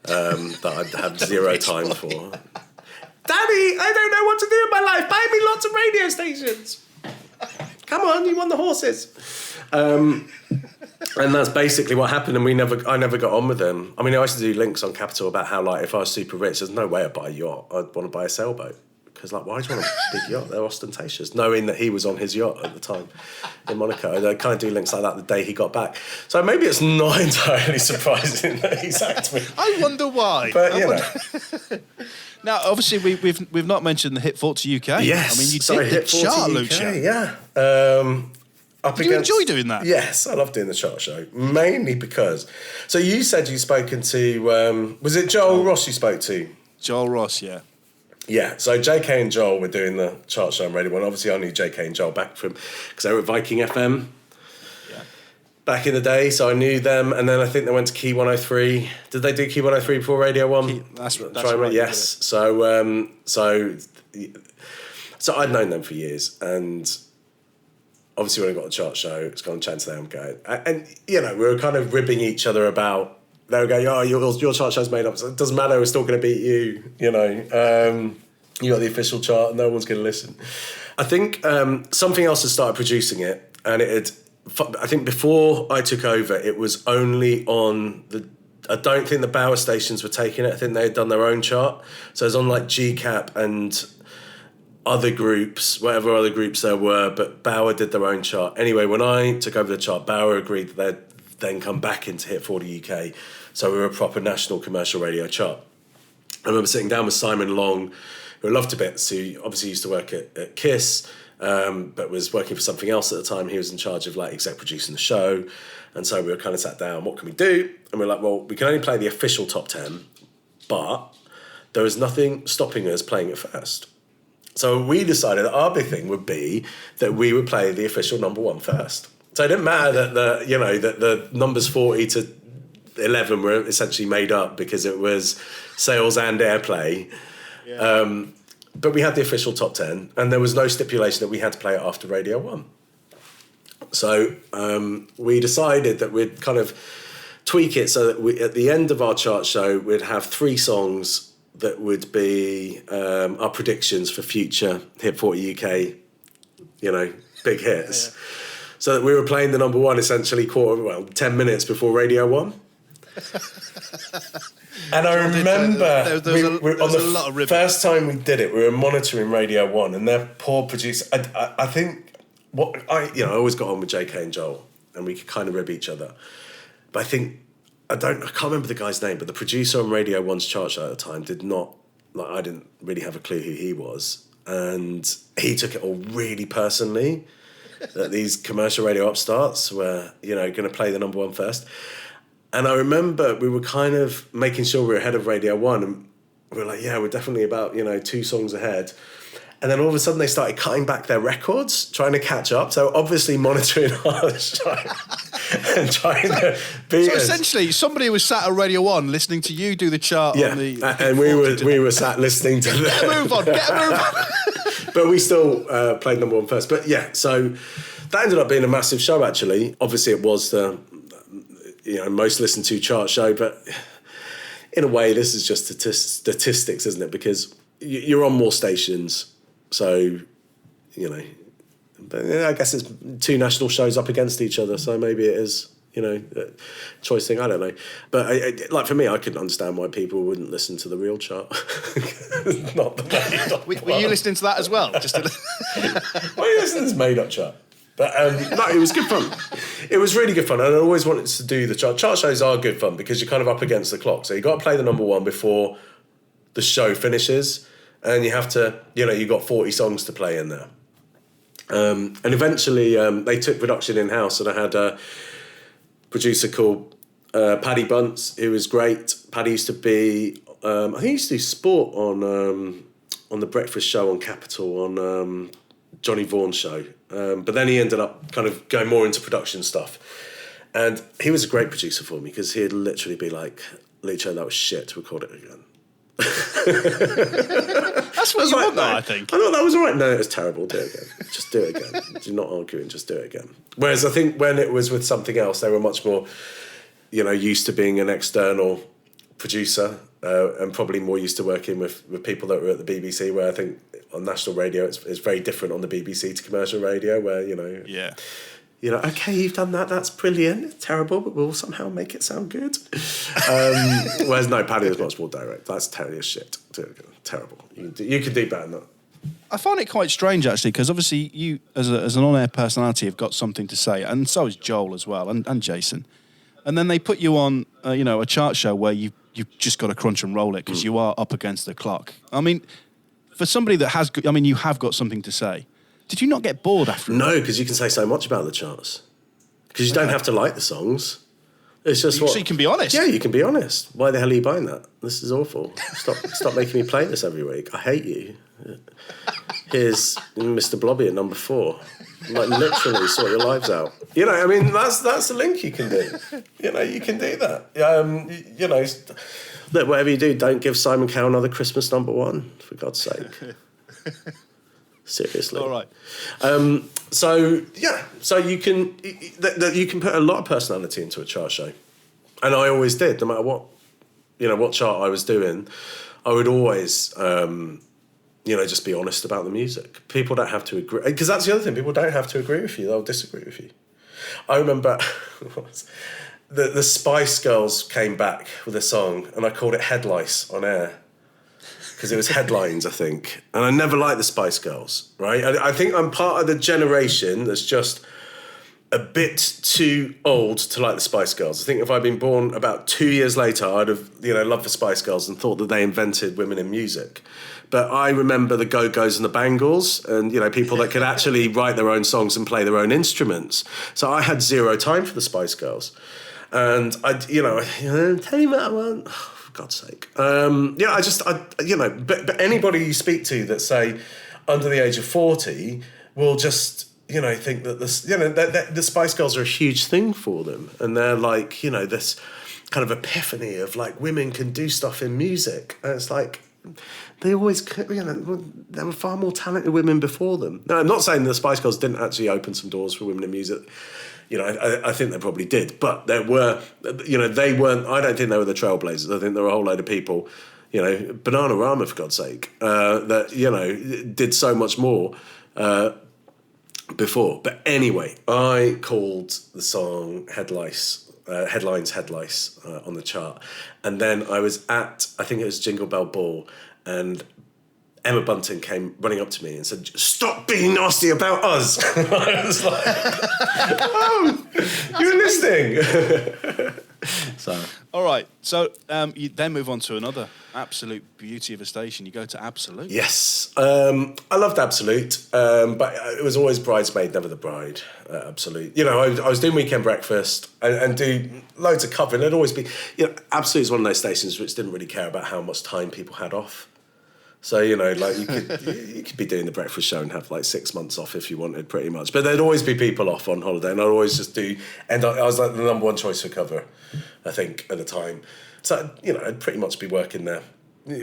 that I'd have zero time for. Daddy, I don't know what to do in my life. Buy me lots of radio stations. Come on, you won the horses. And that's basically what happened. And I never got on with them. I mean, I used to do links on Capital about how, like, if I was super rich, there's no way I'd buy a yacht. I'd want to buy a sailboat. Because, like, why do you want a big yacht? They're ostentatious. Knowing that he was on his yacht at the time in Monaco. They kind of do links like that the day he got back. So maybe it's not entirely surprising that he sacked me. I wonder why. But, you know. Now, obviously, we've not mentioned the Hit 40 UK. Yes. I mean, you did the chart, Lucio. Yeah. Do you enjoy doing that? Yes, I love doing the chart show. Mainly because... So you said you'd spoken to... was it Joel Ross you spoke to? Joel Ross, yeah. Yeah, so JK and Joel were doing the chart show on Radio 1. Obviously, I knew JK and Joel back from... Because they were at Viking FM back in the day, so I knew them. And then I think they went to Key 103. Did they do Key 103 before Radio 1? That's right. Yes. So I'd known them for years. And obviously when I got the chart show, it's gone chat to them going... And, you know, we were kind of ribbing each other about... They were going, oh, your chart show's made up. So it doesn't matter, we're still going to beat you, you know. You got the official chart, no one's going to listen. I think something else had started producing it, and I think before I took over, it was only on I don't think the Bauer stations were taking it. I think they had done their own chart. So it was on like GCAP and other groups, whatever other groups there were, but Bauer did their own chart. Anyway, when I took over the chart, Bauer agreed that they'd then come back into Hit 40 UK. So we were a proper national commercial radio chart. I remember sitting down with Simon Long, who I loved to bits, who obviously used to work at KISS, but was working for something else at the time. He was in charge of like exec producing the show. And so we were kind of sat down, what can we do? And we were like, well, we can only play the official top 10, but there is nothing stopping us playing it first. So we decided that our big thing would be that we would play the official number 1 first. So it didn't matter that the numbers 40 to 11 were essentially made up because it was sales and airplay. Yeah. But we had the official top 10, and there was no stipulation that we had to play it after Radio 1. So we decided that we'd kind of tweak it so that at the end of our chart show, we'd have 3 songs that would be our predictions for future Hit 40 UK, big hits. Yeah. So that we were playing the number 1 essentially 10 minutes before Radio 1. And I remember the lot of first time we did it, we were monitoring Radio 1, and their poor producer. I think I always got on with JK and Joel, and we could kind of rib each other. But I can't remember the guy's name, but the producer on Radio 1's chart show at the time I didn't really have a clue who he was, and he took it all really personally. That these commercial radio upstarts were, going to play the number 1 first. And I remember we were kind of making sure we were ahead of Radio 1, and we were like, yeah, we're definitely about, 2 songs ahead. And then all of a sudden they started cutting back their records, trying to catch up. So obviously monitoring our show and trying to beat us. So essentially, somebody was sat at Radio 1 listening to you do the chart on the... and we were sat listening to them. Get a move on. But we still played number 1 first. But yeah, so that ended up being a massive show, actually. Obviously, it was the most listened to chart show, but in a way, this is just statistics, isn't it? Because you're on more stations, so But I guess it's two national shows up against each other, so maybe it is. A choice thing, I don't know. But like for me, I couldn't understand why people wouldn't listen to the real chart. Not the made up Were you listening to that as well? Why are you listening to this made up chart? But no, it was good fun. It was really good fun, and I always wanted to do the chart. Chart shows are good fun because you're kind of up against the clock. So you got to play the number one before the show finishes, and you have to, you got 40 songs to play in there. And eventually, they took production in house, and I had a producer called Paddy Bunce, who was great. Paddy used to be, I think he used to do sport on the breakfast show on Capital, on Johnny Vaughan's show. But then he ended up kind of going more into production stuff. And he was a great producer for me because he'd literally be like, Lucio, that was shit, record it again. That's what you want, though, I think. I thought that was all right. No, it was terrible. Do it again. Just do it again. Do not argue and just do it again. Whereas I think when it was with something else, they were much more, used to being an external producer and probably more used to working with people that were at the BBC, where I think on national radio it's very different on the BBC to commercial radio, where, Yeah. Okay, you've done that, that's brilliant, it's terrible, but we'll somehow make it sound good. Whereas no, Paddy was much more direct. That's terrible shit. Terrible. You could do better than that. I find it quite strange, actually, because obviously you, as an on-air personality, have got something to say, and so is Joel as well, and Jason. And then they put you on, a chart show where you've just got to crunch and roll it because you are up against the clock. I mean, for somebody that has, you have got something to say. Did you not get bored after? No, because you can say so much about the charts. Because you don't have to like the songs. It's just So you can be honest. Yeah, you can be honest. Why the hell are you buying that? This is awful. Stop making me play this every week. I hate you. Here's Mr. Blobby at number 4. Like, literally sort your lives out. That's the link you can do. You can do that. Look, whatever you do, don't give Simon Cowell another Christmas number 1, for God's sake. Seriously. All right. So you can put a lot of personality into a chart show, and I always did. No matter what chart I was doing, I would always just be honest about the music. People don't have to agree, because that's the other thing. People don't have to agree with you; they'll disagree with you. I remember the Spice Girls came back with a song, and I called it Headlights on air. Because it was headlines, I think. And I never liked the Spice Girls, right? I think I'm part of the generation that's just a bit too old to like the Spice Girls. I think if I'd been born about 2 years later, I'd have, loved the Spice Girls and thought that they invented women in music. But I remember the Go-Go's and the Bangles and, people that could actually write their own songs and play their own instruments. So I had zero time for the Spice Girls. And tell you what I want. For God's sake. But anybody you speak to that say under the age of 40 will just, think that the Spice Girls are a huge thing for them. And they're like, this kind of epiphany of like women can do stuff in music. And it's like, they always, there were far more talented women before them. Now, I'm not saying the Spice Girls didn't actually open some doors for women in music. I think they probably did, but there were, they weren't, I don't think they were the trailblazers. I think there were a whole load of people, Bananarama, for God's sake, that, did so much more before. But anyway, I called the song Headlights on the chart. And then I was at, I think it was Jingle Bell Ball, and Emma Bunting came running up to me and said, "Stop being nasty about us." I was like, "Oh, you're listening." So, all right. So you then move on to another absolute beauty of a station. You go to Absolute. Yes, I loved Absolute, but it was always Bridesmaid, Never the Bride. Absolute. I was doing Weekend Breakfast and do loads of covering. It'd always be, Absolute is one of those stations which didn't really care about how much time people had off. So, like you could be doing the breakfast show and have like 6 months off if you wanted, pretty much. But there'd always be people off on holiday, and I'd always just I was like the number 1 choice for cover, I think, at the time. So, I'd pretty much be working there,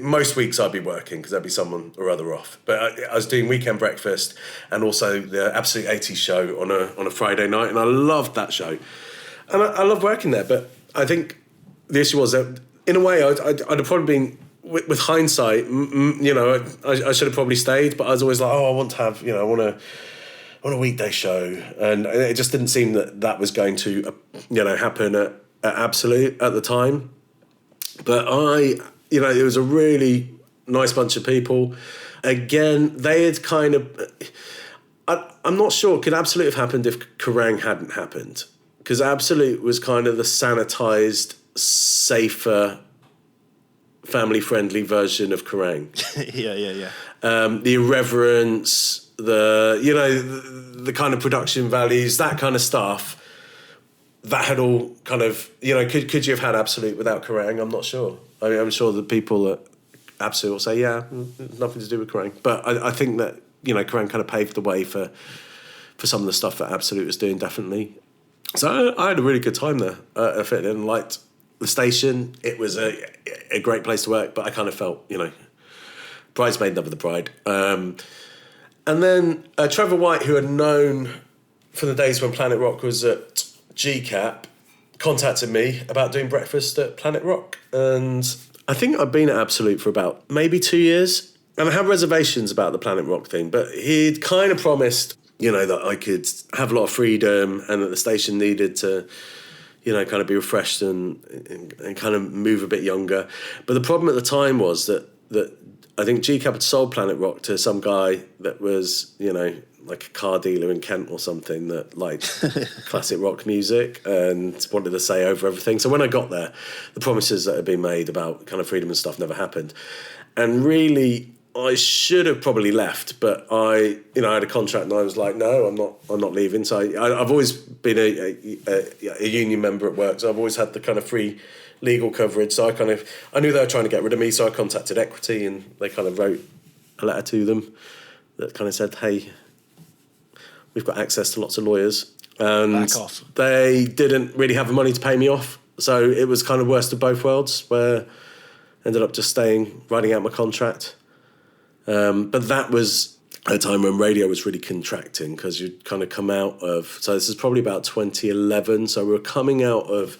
most weeks I'd be working because there'd be someone or other off. But I was doing Weekend Breakfast and also the Absolute 80s show on a Friday night, and I loved that show. And I love working there, but I think the issue was that, in a way, I'd have probably been, with hindsight, you know, I should have probably stayed, but I was always like, I want to have, you know, I want a weekday show. And it just didn't seem that was going to, you know, happen at Absolute at the time. But you know, it was a really nice bunch of people. Again, they had kind of, I'm not sure, could Absolute have happened if Kerrang hadn't happened? Because Absolute was kind of the sanitised, safer, family-friendly version of Kerrang. Yeah. The irreverence, the kind of production values, that kind of stuff, that had all kind of, you know, could you have had Absolute without Kerrang? I'm not sure. I mean, I'm sure the people at Absolute will say, yeah, nothing to do with Kerrang. But I think that, you know, Kerrang kind of paved the way for some of the stuff that Absolute was doing, definitely. So I had a really good time there. I fit in, liked the station. It was a great place to work, but I kind of felt, you know, bridesmaid, never the bride. And then Trevor White, who had known from the days when Planet Rock was at GCAP, contacted me about doing breakfast at Planet Rock. And I think I'd been at Absolute for about maybe 2 years. And I had reservations about the Planet Rock thing, but he'd kind of promised, you know, that I could have a lot of freedom and that the station needed to, you know, kind of be refreshed and kind of move a bit younger. But the problem at the time was that I think GCAP had sold Planet Rock to some guy that was, you know, like a car dealer in Kent or something that liked classic rock music and wanted to say over everything. So when I got there, the promises that had been made about kind of freedom and stuff never happened. And really, I should have probably left, but I had a contract and I was like, no, I'm not leaving. So I've always been a union member at work, so I've always had the kind of free legal coverage. So I knew they were trying to get rid of me, so I contacted Equity and they kind of wrote a letter to them that kind of said, hey, we've got access to lots of lawyers. And back off. They didn't really have the money to pay me off. So it was kind of worst of both worlds, where I ended up just staying, writing out my contract. But that was a time when radio was really contracting because you'd kind of come out of... So this is probably about 2011. So we were coming out of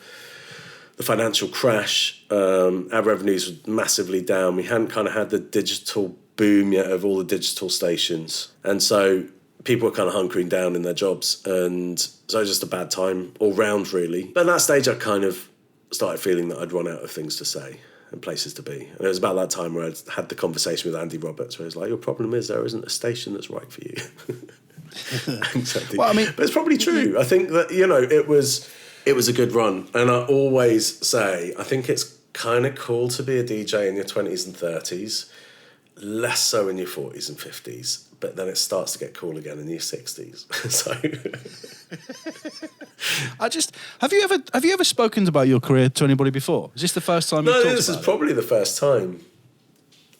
the financial crash. Our revenues were massively down. We hadn't kind of had the digital boom yet of all the digital stations. And so people were kind of hunkering down in their jobs. And so it was just a bad time all round, really. But at that stage, I kind of started feeling that I'd run out of things to say and places to be. And it was about that time where I had the conversation with Andy Roberts, where he was like, your problem is there isn't a station that's right for you. Well, I mean, but it's probably true. I think that, you know, it was a good run. And I always say, I think it's kind of cool to be a DJ in your 20s and 30s, less so in your 40s and 50s, but then it starts to get cool again in your 60s. So... have you ever spoken about your career to anybody before? Is this the first time you've talked about it? No, this is probably the first time,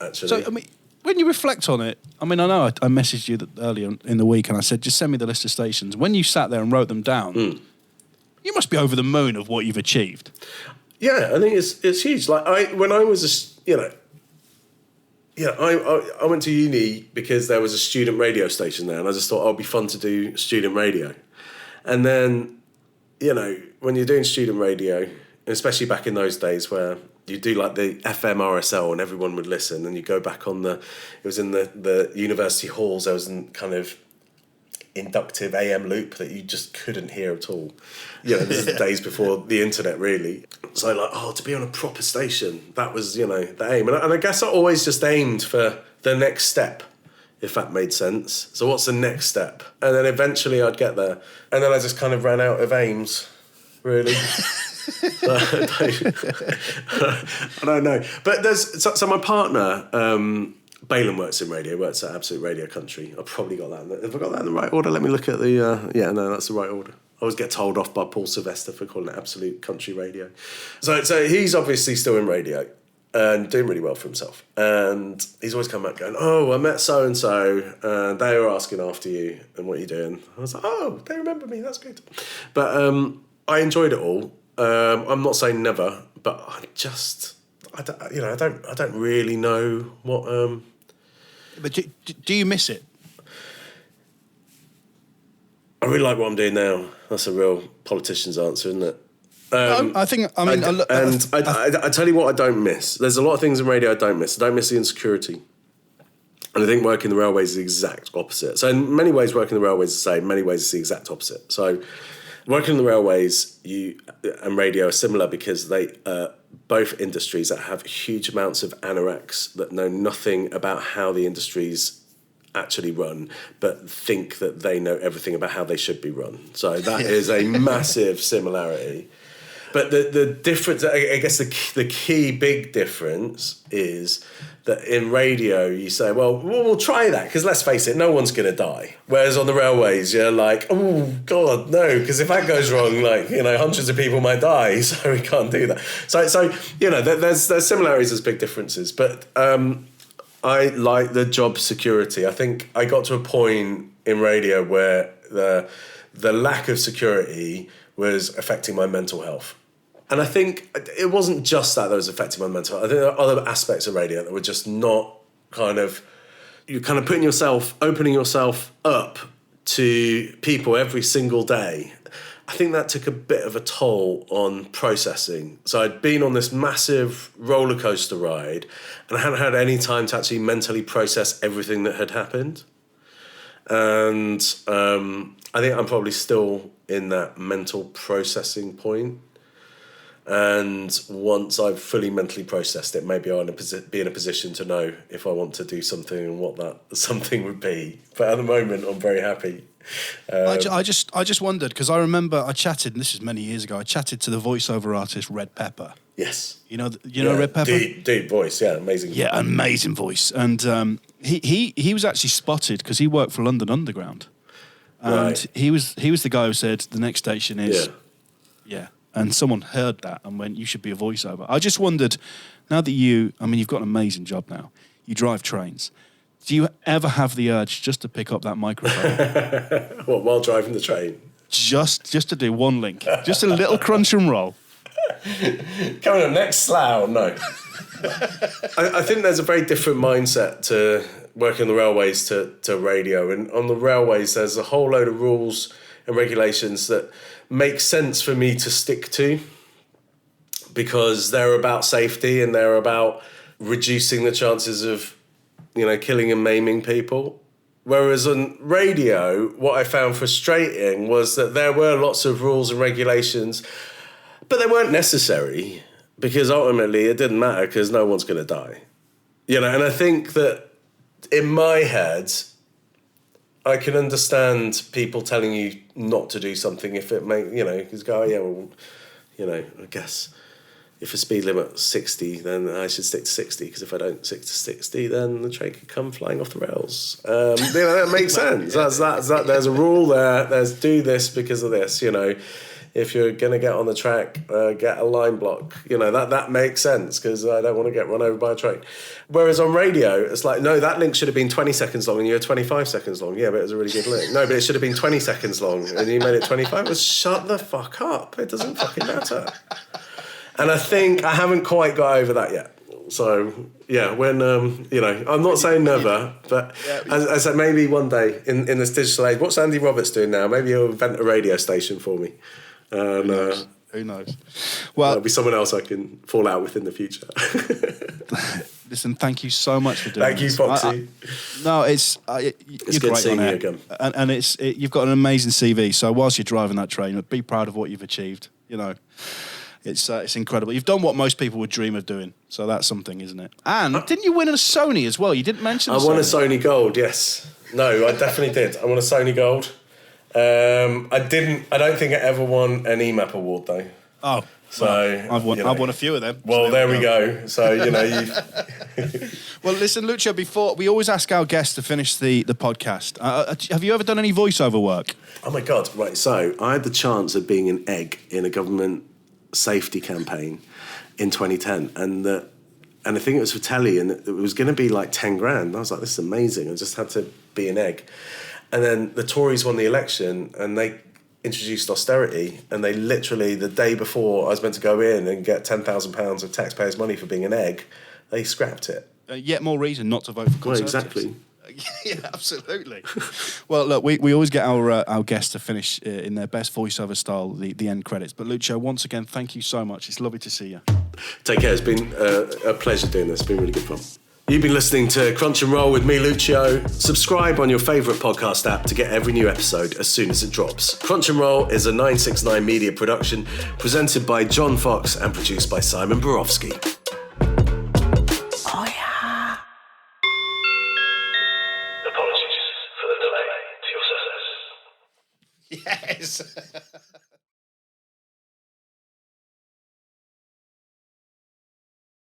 actually. So, I mean, when you reflect on it, I mean, I know I messaged you earlier in the week and I said, just send me the list of stations. When you sat there and wrote them down, you must be over the moon of what you've achieved. Yeah, I think it's huge. Like, when I was I went to uni because there was a student radio station there, and I just thought, it'd be fun to do student radio. And then, you know, when you're doing student radio, and especially back in those days where you do like the FM RSL and everyone would listen, and you go back on it was in the university halls, there was a kind of inductive AM loop that you just couldn't hear at all. You know, this is the days before the internet, really. So like, to be on a proper station, that was, you know, the aim. And I guess I always just aimed for the next step, if that made sense. So what's the next step? And then eventually I'd get there. And then I just kind of ran out of aims, really. I don't know. But so my partner, Balen works in radio, works at Absolute Radio Country. I've probably got that. Have I got that in the right order? Let me look at the... yeah, no, that's the right order. I always get told off by Paul Sylvester for calling it Absolute Country Radio. So he's obviously still in radio and doing really well for himself. And he's always come back going, I met so-and-so, and they were asking after you and what you're doing. I was like, they remember me, that's good. But I enjoyed it all. I'm not saying never, but I don't really know what. But do you miss it? I really like what I'm doing now. That's a real politician's answer, isn't it? I tell you what I don't miss. There's a lot of things in radio I don't miss. I don't miss the insecurity. And I think working the railways is the exact opposite. So in many ways, working the railways is the same. In many ways, it's the exact opposite. So working in the railways and radio are similar because they both industries that have huge amounts of anoraks that know nothing about how the industries actually run, but think that they know everything about how they should be run. So that is a massive similarity. But the difference, I guess the key big difference is that in radio you say, well, we'll try that because let's face it, no one's going to die. Whereas on the railways, you're like, oh God, no, because if that goes wrong, hundreds of people might die, so we can't do that. So there's similarities, there's big differences. But I like the job security. I think I got to a point in radio where the lack of security was affecting my mental health. And I think it wasn't just that was affecting my mental health. I think there are other aspects of radio that were just not you're kind of opening yourself up to people every single day. I think that took a bit of a toll on processing. So I'd been on this massive roller coaster ride and I hadn't had any time to actually mentally process everything that had happened. And I think I'm probably still in that mental processing point. And once I've fully mentally processed it, maybe I'll be in a position to know if I want to do something and what that something would be. But at the moment, I'm very happy. I just wondered, because I remember I chatted, and this is many years ago, I chatted to the voiceover artist Red Pepper. Yes. You know Red Pepper? Deep voice, yeah, amazing. Yeah, amazing voice. And he was actually spotted because he worked for London Underground. And right. he was the guy who said the next station is... Yeah. And someone heard that and went, you should be a voiceover. I just wondered, now that you've got an amazing job now. You drive trains. Do you ever have the urge just to pick up that microphone? What, while driving the train? Just to do one link. Just a little crunch and roll. Coming up next, Slough. No. I think there's a very different mindset to working on the railways to radio. And on the railways, there's a whole load of rules and regulations that make sense for me to stick to because they're about safety and they're about reducing the chances of, killing and maiming people. Whereas on radio, what I found frustrating was that there were lots of rules and regulations, but they weren't necessary because ultimately it didn't matter because no one's going to die. And I think that in my head, I can understand people telling you not to do something if it because I guess if a speed limit's 60, then I should stick to 60, because if I don't stick to 60, then the train could come flying off the rails. That makes sense. That. There's a rule there. There's do this because of this, If you're going to get on the track, get a line block. That makes sense because I don't want to get run over by a train. Whereas on radio, it's like, no, that link should have been 20 seconds long and you're 25 seconds long. Yeah, but it was a really good link. No, but it should have been 20 seconds long and you made it 25. Well, shut the fuck up. It doesn't fucking matter. And I think I haven't quite got over that yet. So, yeah, when, I'm not saying never, but as I said, maybe one day in this digital age, what's Andy Roberts doing now? Maybe he'll invent a radio station for me. Who knows? Well, there'll be someone else I can fall out with in the future. Listen, thank you so much for doing Thank you, Foxy. It's good great seeing on you air. again. And you've got an amazing CV. So whilst you're driving that train, be proud of what you've achieved. It's incredible. You've done what most people would dream of doing. So that's something, isn't it? And didn't you win a Sony as well? You didn't mention. I won a Sony Gold. Yes. No, I definitely did. I won a Sony Gold. I don't think I ever won an EMAP award though. Oh, so I've won a few of them. Well, so there we go. So Well, listen, Lucio. Before we always ask our guests to finish the podcast. Have you ever done any voiceover work? Oh my God! Right. So I had the chance of being an egg in a government safety campaign in 2010, and I think it was for telly, and it was going to be like 10 grand. I was like, this is amazing. I just had to be an egg. And then the Tories won the election, and introduced austerity, and they literally, the day before I was meant to go in and get £10,000 of taxpayers' money for being an egg, they scrapped it. Yet more reason not to vote for Well, Conservatives. exactly. Yeah, absolutely. Well, look, we always get our guests to finish in their best voiceover style, the end credits. But Lucio, once again, thank you so much. It's lovely to see you. Take care. It's been a pleasure doing this. It's been really good fun. You've been listening to Crunch and Roll with me, Lucio. Subscribe on your favourite podcast app to get every new episode as soon as it drops. Crunch and Roll is a 969 media production presented by John Fox and produced by Simon Borowski. Oh, yeah. Apologies for the delay to your success. Yes.